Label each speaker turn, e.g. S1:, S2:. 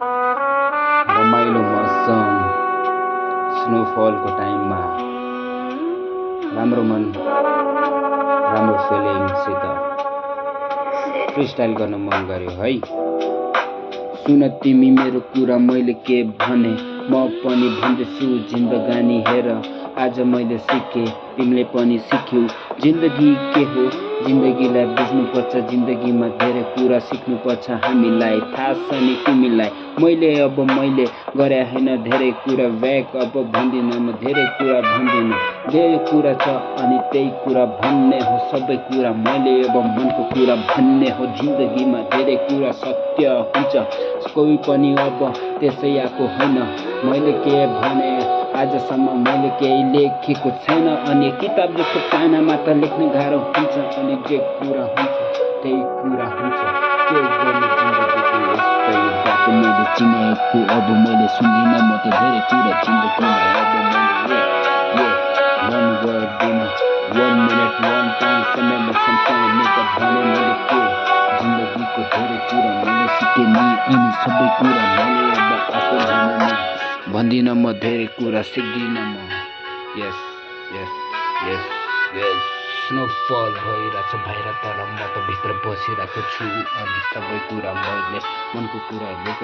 S1: रमाइलो मौसम स्नोफलको टाइममा राम्रो मन राम्रो फिलिङसित फ्रिस्टाइल गर्न मन गर्यो है। सुन तिमी मेरो कुरा मैले के भने, म पनि भन्दैछु जिन्दगानी हेर। आज मैले सिकेँ तिमीले पनि सिक्यौ, जिन्दगी के हो जिन्दगीलाई बुझ्नुपर्छ। जिन्दगीमा धेरै कुरा सिक्नुपर्छ हामीलाई, थाहा छ नि तिमीलाई। मैले गरे होइन धेरै कुरा ब्याक, अब भन्दिनँ म धेरै कुरा भन्दिनँ। धेरै कुरा छ अनि त्यही कुरा भन्ने हो, सबै कुरा मैले अब मनको कुरा भन्ने हो। जिन्दगीमा धेरै कुरा सत्य हुन्छ, कोही पनि अब त्यसै आएको होइन। मैले के भने आजसम्म मैले केही लेखेको छैन, अनि किताब जस्तो पानामा त लेख्न गाह्रो हुन्छ। अनि जे कुरा हुन्छ त्यही कुरा हुन्छ, के गर्नु जिन्दगीको यस्तै बाटो मैले चिनेको। अब मैले सुन्दिनँ म त धेरै कुरा जिन्दगीमा, अब मैले रन गर्दिनँ 1 मिनट 1 टाइम समयमा सम्झने त भने मैले के। जिन्दगीको धेरै कुरा मैले सिकेँ नि, अनि सबै कुरा मैले अब आफू भन्दिनँ म धेरै कुरा सिक्दिनँ म। यस यस यस यस स्नोफल भइरहेछ बाहिर, तर म त भित्र बसिरहेको छु। अनि सबै कुरा मैले मनको कुरा लेखेर